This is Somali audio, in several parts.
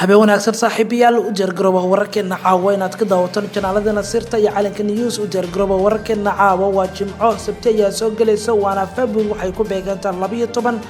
habeen wanaagsan saaxiibayaal u diyaargarooba wararkeena caawa inaad ka daawataan janaaladana sirta iyo calanka news u diyaargarooba wararkeena caawa waa Jimco Sabti ayaa soo galaysa waana February waxay ku beegantaa 12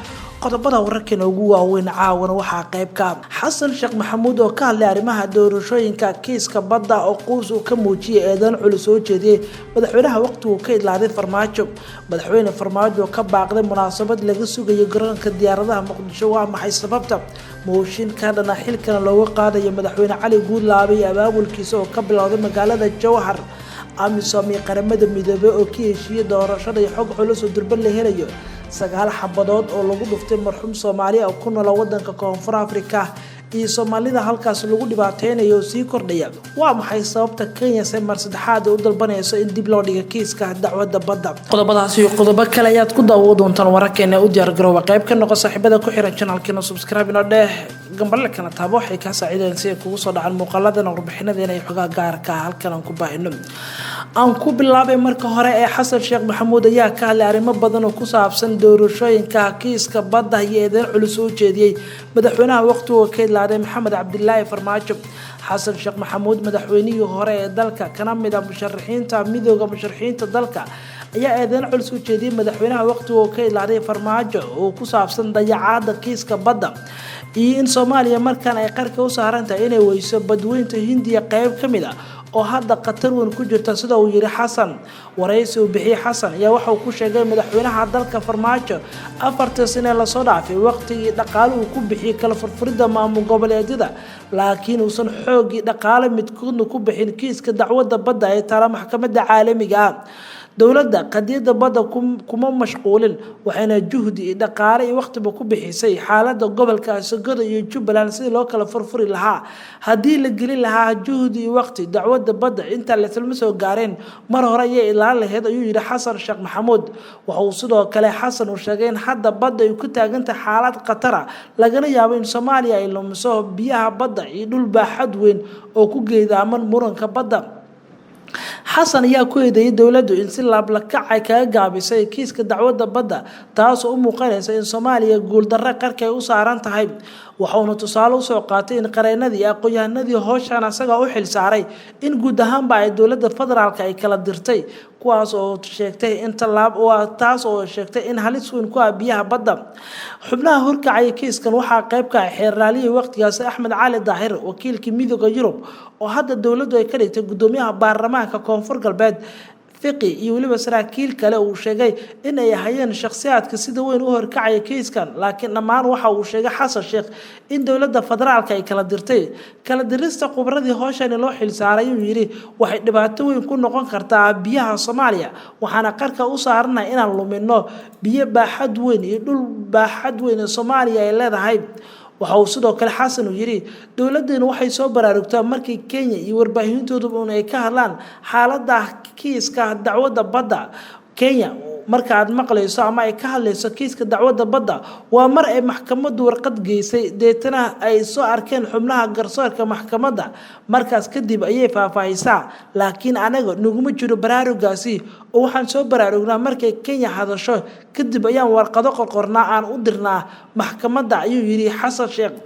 qodobada wararkeena ugu waaweyn caawana waxaa qayb ka Xasan Sheekh Maxamuud oo ka hadlay arrimaha doorashooyinka kiiska badda oo qoys uu ka muujiyay eedan culus oo jeediyay madaxweynaha waqtigu ka idlaaday Farmaajo madaxweyne Farmaajo ka baaqday munaasabad laga sugayo garoonka diyaaradaha Muqdisho waa maxay sababta mooshin ka dhana xilkan looga qaadayo madaxweyne Cali Guudlaabe iyo abaabulkiisa oo ka bilowday magaalada Jowhar amisom qaramada midoobay oo ka heshiiyay doorashada iyo xog culus oo durban la helayo sagaal xabadood oo lagu dhuftay marxuum Soomaaliya oo ku nool wadanka Koonfur Afrika iyo Soomaalida halkaas lagu dhibaateynayo sii kordhaya waa maxay sababta Kenya mar saddexaad u dalbanayso in dib loo dhigo kiiska dacwadda badda qodobadaas iyo qodobo kale ayaad ku daawo doontaan wararkeena u diyaar garooba qayb ka noqo saaxiibada ku xiran channelkeena subscribe ino dheh gambarle kana taabo waxay ka saacideen si ay kugu soo dhacaan muuqaaladan warbixinadeena iyo xogaa gaarka halkan aan ku baahino aan ku bilaabay marka hore ee Xasan Sheekh Maxamuud ayaa ka hadlay arrimo badan oo ku saabsan doorashooyinka kiiska badda iyo eedan culus oo jeediyay madaxweynaha waqtiga ka idlaaday Maxamed Cabdullaahi Farmaajo Xasan Sheekh Maxamuud madaxweynihii hore ee dalka kana mid ah musharaxiinta midowga musharaxiinta dalka ayaa eedan culus u jeediyay madaxweynaha waqtiga ka idlaaday Farmaajo oo ku saabsan dayacaada kiiska badda iyo in Soomaaliya markan ay qarka u saaran tahay inay weyso badweynta Hindiya qayb kamid ah oo hadda qatar weyn ku jirta sida uu yiri Xasan waraysi uu bixiyay Xasan ayaa waxa uu ku sheegay madaxweynaha dalka Farmaajo 4 sano la soo dhaafay waqtigii dhaqaale uu ku bixiyay kala furfuridda maamul goboleedyada laakiin uusan xoogii dhaqaale midkoodna ku bixin kiiska dacwadda badda ee tala maxkamadda caalamiga ah dowladda qadiyada badda kuma mashquulin waxayna juhdi dhaqaale iyo waqtiba ku bixisay xaaladda gobolka Sogod iyo Jubbaland si loo kala furfuri lahaa hadii la gelin lahaa juhdi iyo waqti dacwadda badda inta la tilmaamo soo gaareen mar hore ay ilaa lahayd ayuu yiri Xasan Sheekh Maxamuud waxa uu sidoo kale Xasan uu sheegay in hadda badda ay ku taagantahay xaalad khatar ah lagana yaabo in Soomaaliya ay lumiso biyaha badda iyo dhul baaxad weyn oo ku geedaaman muranka badda Xasan ayaa ku eedeeyay dawladdu in si laab la kacay kaga gaabisay kiiska dacwadda badda taas oo u muuqanaysa in Soomaaliya guul darro qarka ay u saaran tahay waxaanu tusaale u soo qaatay in qareenadii aqoonyahanadii howshan asaga u xil saaray in guud ahaanba ay dawladda federaalka ay kala dirtay kuwaas oo sheegtay in talaab taas oo sheegtay in halis weyn ku ah biyaha badda xubnaha horkacay kiiskan waxa qayb ka ah xeeraaliyay waqtigaas Axmed Cali Daahir wakiilkii midowga Yurub oo hadda dawladdu ay ka dhigtay gudoomiyaha baarlamaanka Koonfur Galbeed fiqi iyo waliba saraakiil kale uu sheegay in ay hayeen shakhsiyaadka sida weyn u horkacay kiiskan laakiin dhammaan waxa uu sheegay Xasan Sheekh in dawladda federaalka ay kala dirtay kala dirista khubradii howshan loo xil saaray uu yiri waxay dhibaato weyn ku noqon kartaa biyaha Soomaaliya waxaana qarka u saarnaa inaan lumino biyo baaxad weyn iyo dhul baaxad weyn ee Soomaaliya ay leedahay waxa uu sidoo kale Xasan uu yiri dawladdeenu waxay soo baraarugtaa markii Kenya iyo warbaahintoodu ay ka hadlaan xaaladda kiiska dacwadda badda Kenya marka aad maqlayso ama ay ka hadlayso kiiska dacwadda badda waa mar ay maxkamaddu warqad geysay deetana ay soo arkeen xubnaha garsoorka maxkamadda markaas kadib ayay faahfaahisaa laakiin anaga nuguma jiro baraarugaasi oo waxaan soo baraarugnaa markay Kenya hadasho kadib ayaan warqado qorqornaa aan u dirnaa maxkamadda ayuu yiri Xasan Sheekh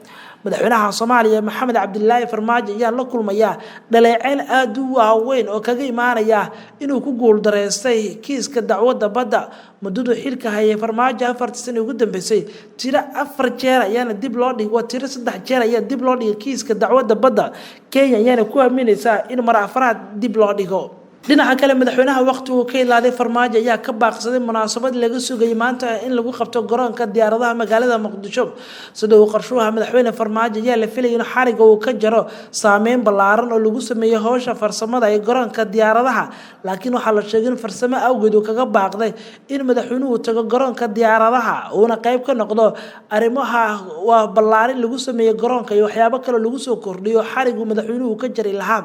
madaxweynaha Soomaaliya Maxamed Cabdullaahi Farmaajo ayaa la kulmaya dhaleeceyn aad u weyn oo kaga imaanaya inuu ku guul dareystay kiiska dacwadda badda muddada xilka hayay Farmaajo 4 sano ugu dambeysay tira 4 jeer ayaana dib loo dhigay tira 3 jeer ayaa dib loo dhigay kiiska dacwadda badda Kenya ayaana ku aaminaysaa in mar afraad dib loo dhigo dhinaca kale madaxweynaha waqtigu ka ilaalay Farmaajo ayaa ka baaqsaday munaasabad laga sugay maanta in lagu qabto garoonka diyaaradaha magaalada Muqdisho sidoo uu qorshaha madaxweyne Farmaajo ayaa la filayay in xariga uu ka jaro saameyn ballaaran oo lagu sameeyo howsha farsamada ee garoonka diyaaradaha laakiin waxa la sheegay in farsamo awgeed uu kaga baaqday in madaxweynuhu tago garoonka diyaaradaha uuna qayb ka noqdo arrimaha waa ballaarin lagu sameeyo garoonka iyo waxyaabo kale lagu soo kordhiyo xarigu madaxweynuhu ka jari lahaa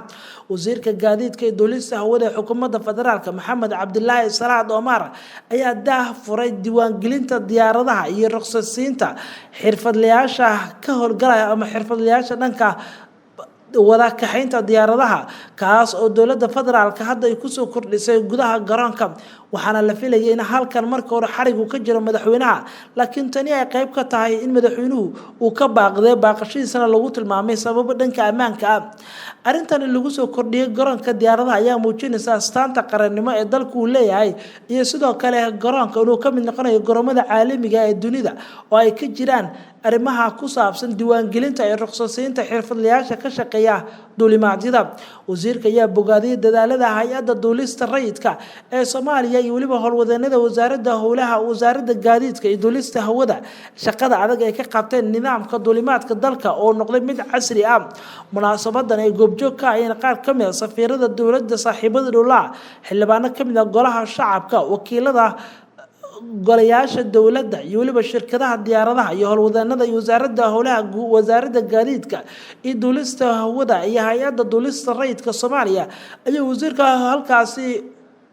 wasiirka gaadiidka ee dowladda hawada xukuumadda federaalka Maxamed Cabdullaahi Salaad Omar ayaa daah furay diiwaangelinta diyaaradaha iyo ruqsad siinta xirfadlayaasha ka howlgalaya ama xirfadlayaasha dhanka wada kaxaynta diyaaradaha kaas oo dowladda federaalka hadda ay kusoo kordhisay gudaha garoonka waxaana la filayay in halkan marka hore xarigu ka jiro madaxweynaha laakiin tani ay qayb ka tahay in madaxweynuhu uu ka baaqday baaqashadiisana lagu tilmaamay sababo dhanka ammaanka ah arintani lagu soo kordhiyay garoonka diyaaradaha ayaa muujinaysa astaanta qarannimo ee dalku uu leeyahay iyo sidoo kale garoonka inuu ka mid noqonayo garoomada caalamiga ee dunida oo ay ka jiraan arrimaha ku saabsan diiwaangelinta iyo ruqsadaynta xirfadlayaasha ka shaqeeya duulimaadyada wasiirka ayaa bogaadiyay dadaalada hay'adda duulista rayidka ee Soomaaliya iyo waliba howlwadeennada wasaaradda howlaha wasaaradda gaadiidka iyo duulista hawada shaqada adag ay ka qabteen nidaamka duulimaadka dalka oo noqday mid casri ah munaasabadan ay goobjoog ka ayeen qaar ka mid ah safiirada dowladda saaxiibada dhulaa xildhibaano ka mid ah golaha shacabka wakiilada golayaasha dowladda iyo waliba shirkadaha diyaaradaha iyo howlwadeennada iyo wasaaradda howlaha wasaaradda gaadiidka iyo duulista hawada iyo hay'adda duulista rayidka Soomaaliya ayaa wasiirka halkaasi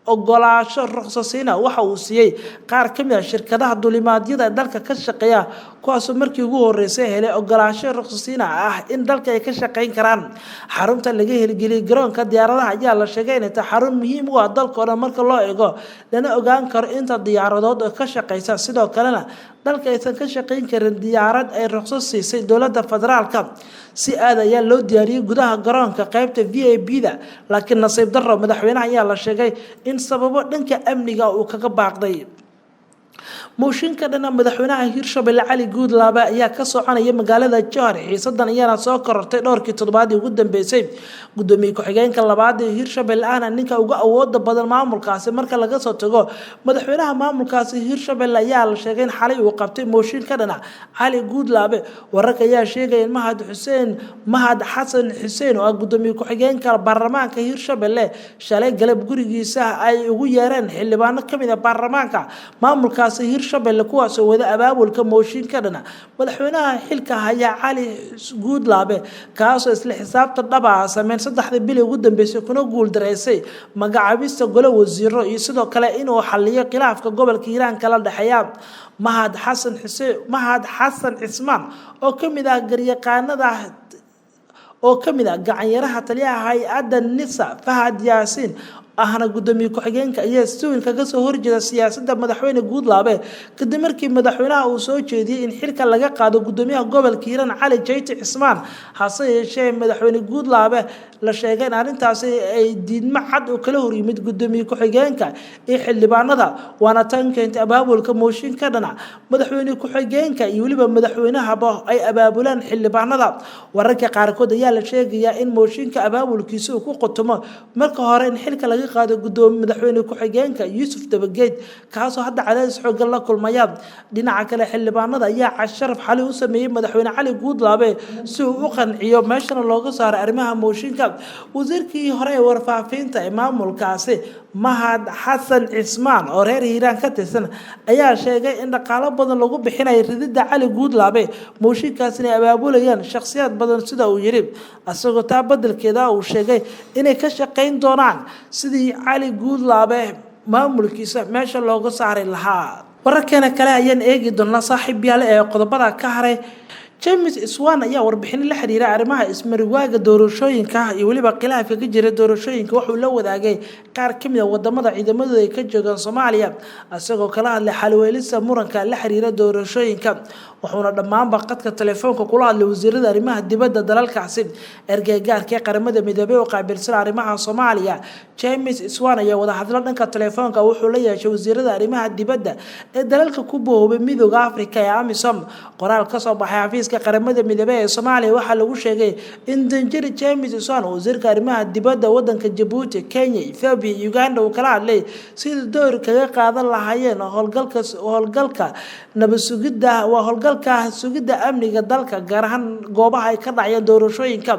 ogolaasho ruqsasiina waxa uu siiyay qaar ka mid ah shirkadaha duulimaadyada dalka ka shaqeeya kuwaas markii ugu horeysay helay ogolaasho ruqsasiina ah in dalka ay ka shaqeyn karaan xarunta laga hirgeliyay garoonka diyaaradaha ayaa la sheegay in ay xarun muhiim u ah dalka oo marka loo eego lana ogaan karo inta diyaaradood ka shaqeysa sidoo kalena dalka aysan ka shaqeyn karin diyaarad ay ruqsad siisay dowladda federaalka si aad ayaa loo diyaariyay gudaha garoonka qaybta VIP-da laakiin nasiib darro madaxweynaha ayaa la sheegay in sababo dhanka amniga uu kaga baaqday mooshinka dhana madaxweynaha Hirshabelle Cali Guudlaabe ayaa ka soconaya magaalada Jowhar xiisadan ayaana soo korortay dhowrkii toddobaadii ugu dambeysay gudoomiye ku-xigeenka labaad ee Hirshabelle ahna ninka ugu awooda badan maamulkaasi marka laga soo tago madaxweynaha maamulkaasi Hirshabelle ayaa la sheegay in xalay uu qabtay mooshinka dhana Cali Guudlaabe wararka ayaa sheegay in Mahad Xasan Xuseen oo gudoomiye ku-xigeenka baarlamaanka Hirshabelle shalay galab gurigiisa ay ugu yeereen xildhibaano ka mid ah baarlamaanka maamulkaasi Hirshabelle kuwaas oo wada abaabulka mooshinka dhana madaxweynaha xilka haya Cali Guudlaabe kaas oo isla xisaabta dhaba sameyn saddexda bil ugu dambeysay kuna guul dareysay magacaabista golo wasiiro iyo sidoo kale inuu xalliyo khilaafka gobolka Hiiraan kala dhaxeeya Mahad Xasan Cismaan oo ka mid ah garyaqaanada oo ka mid ah gacanyaraha taliyaha hay'adda NISA Fahad Yaasiin ahna gudoomiye ku-xigeenka ayaa si kaga soo horjeeda siyaasadda madaxweyne Guudlaabe kadib markii madaxweynaha uu soo jeediyay in xilka laga qaado gudoomiyaha gobolka Hiiraan Cali Jeyti Cismaan hase yeeshee madaxweyne Guudlaabe la sheegay in arrintaasi ay diidmo cad oo kala hor yimid gudoomiye ku-xigeenka ee xildhibaanada waana tan keentay abaabulka mooshinka dhana madaxweyne ku-xigeenka iyo waliba madaxweynahaba ay abaabulaan xildhibaanada wararka qaarkood ayaa la sheegayaa in mooshinka abaabulkiisa uu ku qotomo marka hore in xilka laga qaado gudoomiye madaxweyne ku-xigeenka Yuusuf Dabageed kaas oo hadda cadaadis xooggan la kulmaya dhinaca kale xildhibaanada ayaa casharaf xali u sameeyay madaxweyne Cali Guudlaabe si uu u qanciyo meeshana looga saaro arrimaha mooshinka wasiirkii hore ee warfaafinta ee maamulkaasi Mahad Xasan Cismaan oo reer Hiiraan ka tirsan ayaa sheegay in dhaqaale badan lagu bixinayo ridida Cali Guudlaabe mooshinkaasina abaabulayaan shakhsiyaad badan sida uu yiri asagoo taa beddelkeeda uu sheegay inay ka shaqeyn doonaan sidii Cali Guudlaabe maamulkiisa meesha looga saari lahaa wararkeena kale ayaan eegi doonaa saaxiibayaal ee qodobada ka haray James Iswan ayaa warbixin la xiriira arrimaha ismariwaaga doorashooyinka iyo waliba khilaafka ka jira doorashooyinka wuxuu la wadaagay qaar ka mid ah wadamada ciidamadooda ay ka joogaan Soomaaliya asagoo kala hadlay xalweelisa muranka la xiriira doorashooyinka wuxuuna dhammaanba qadka telefoonka kula hadlay wasiirada arrimaha dibadda dalalkaasi ergeygaarka qaramada midoobay oo qaabilsan arrimaha Soomaaliya James Iswan ayaa wada hadlo dhanka telefoonka wuxuu la yeeshay wasiirada arrimaha dibadda ee dalalka ku boobay midowga Afrika ee AMISOM qoraal ka soo baxay xafiiska qaramada midoobay ee Soomaaliya waxa lagu sheegay in danjiri James Iswan wasiirka arrimaha dibadda wadanka Djibouti Kenya Ethiopia Uganda uu kala hadlay sidii door kaga qaadan lahaayeen howlgalka nabad sugidda sugidda amniga dalka gaar ahaan goobaha ay ka dhacayaan doorashooyinka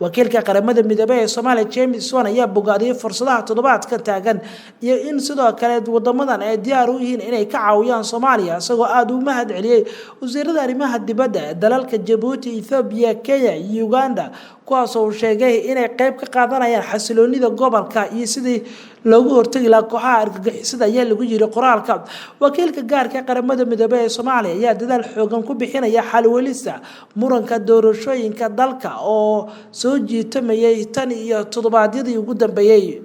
wakiilka qaramada midoobay ee Soomaaliya James Iswan ayaa bogaadiyay fursadaha toddobaadka taagan iyo in sidoo kale wadamadan ay diyaar u yihiin inay ka caawiyaan Soomaaliya isagoo aad u mahad celiyay wasiirada arrimaha dibadda dalalka Djibouti, Ethiopia, Kenya iyo Uganda kuwaas oo sheegay inay qayb ka qaadanayaan xasiloonida gobolka iyo sidii loogu hortagi lahaa kooxaha argagixisada ayaa lagu yiri qoraalka. Wakiilka gaarka qaramada midoobay ee Soomaaliya ayaa dadaal xoogan ku bixinaya xal u helista muranka doorashooyinka dalka oo soo jiitamayay tan iyo toddobaadyadii ugu dambeeyay.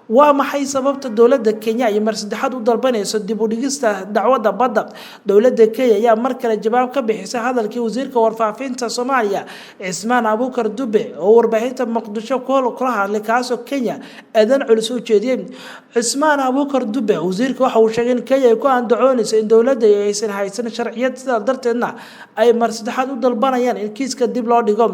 waa maxay sababta dawladda Kenya ay mar saddexaad u dalbanayso dib u dhigista dacwadda badda? Dawladda Kenya ayaa mar kale jawaab ka bixisay hadalkii wasiirka warfaafinta Soomaaliya Cismaan Abuukar Dube oo warbaahinta Muqdisho kula hadlay kaasoo Kenya aadan culus u jeediyay. Cismaan Abuukar Dube wasiirka waxa uu sheegay in Kenya ay ku andacoonayso in dawladda aysan haysan sharciyad sidaa darteedna ay mar saddexaad u dalbanayaan in kiiska dib loo dhigo.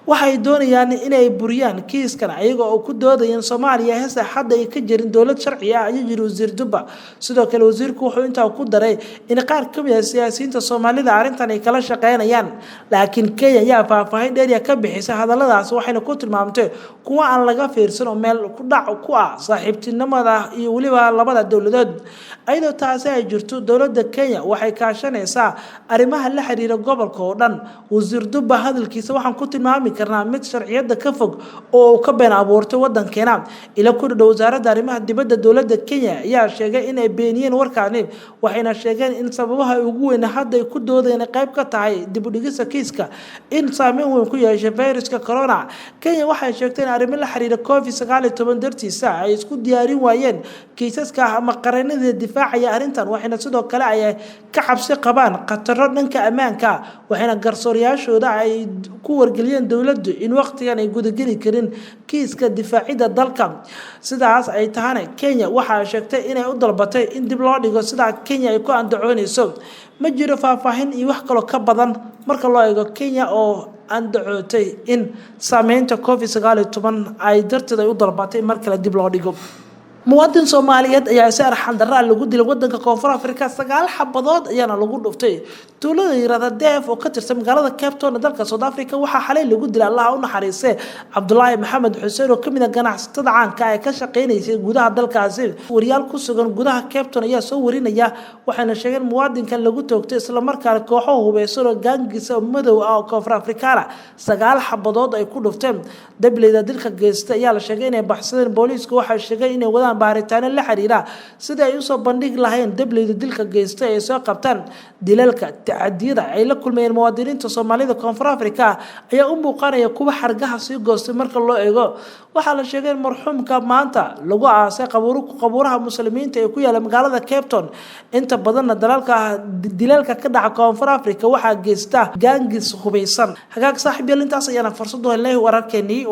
waxay doonayaan inay buriyaan kiiskan ayaga oo ku doodayeen Soomaaliya heesa hadda ay ka jirin dawlad sharci ah ayuu yiri wasiir Dube. Sidoo kale wasiirku wuxuu intaa ku daray in qaar ka mid ah siyaasiyiinta Soomaalida arrintan ay kala shaqeynayaan, laakiin Kenya ayaa faahfaahin dheer ka bixisay hadalladaas waxayna ku tilmaamtay kuwa aan laga fiirsan oo meel ku dhac ku ah saaxiibtinimada iyo waliba labada dawladood. ayadoo taasi ay jirto dawladda Kenya waxay kaashanaysaa arrimaha la xiriira gobolka oo dhan. wasiir Dube hadalkiisa waxaan ku tilmaami karnaa mid sharciyada ka fog oo ka been abuurtay wadankeena. ila ku dhow wasaaradda arrimaha dibadda dawladda Kenya ayaa sheegay in ay beeniyeen warkaani, waxayna sheegeen in sababaha ugu weyn hadda ay ku doodeen qayb ka tahay dib u dhigista kiiska in saameyn weyn ku yeeshay fayraska corona. Kenya waxay sheegtay in arrimo la xiriira COVID-19 dartiisa ay isku diyaarin waayeen kiisaska ama qaranada difaacaya arrintan, waxayna sidoo kale ay ka cabsi qabaan khataro dhanka ammaanka, waxayna garsoorayaashooda ay ku wargeliyeen dawladdu in waqtigan ay gudageli karin kiiska difaacida dalka. sidaas ay tahana Kenya waxa sheegtay inay u dalbatay in dib loo dhigo sida Kenya ay ku andacoonayso. ma jiro faahfaahin iyo wax kale ka badan marka loo eego Kenya oo andacootay in saameynta COVID-19 ay darteed u dalbatay mar kale dib loo dhigo. muwaadin Soomaaliyeed ayaa si arxan darro lagu dilay wadanka Koonfur Afrika 9 xabadood ayaana lagu dhuftay tuulada yiraahdo Deef oo ka tirsan magaalada Cape Town dalka South Africa. waxa xalay lagu dilay Allah u naxariisay Cabdullaahi Maxamed Xuseen oo kamid ah ganacsatada caanka ah ee ka shaqeynayay gudaha dalkaasi. wariyaal ku sugan gudaha Cape Town ayaa soo warinaya waxayna sheegeen muwaadinkan lagu toogtay isla markaana kooxo hubeysan oo gaangisa madow ah oo Koonfur Afrika 9 xabadood ay ku dhufteen. dableyda dilka geystay ayaa la sheegay inay baxsadeen. booliisku waxa sheegay inay wadaan baaritaan la xiriira sida ay u soo bandhig lahayn dableyda dilka geystay ay soo qabtaan dilalka tacadiyada ay la kulmayeen muwaadiniinta Soomaalida Koonfur Afrika ayaa u muuqanaya kuwa xargaha sii goostay marka loo eego. waxaa la sheegay marxuumka maanta lagu aasay qabuuraha muslimiinta ee ku yaala magaalada Cape Town. inta badan dilalka ka dhaca Koonfur Afrika waxa geysta gaangis hubeysan. hagaag saaxiib yeelintaas ayaana fursad u helnay wararkeennii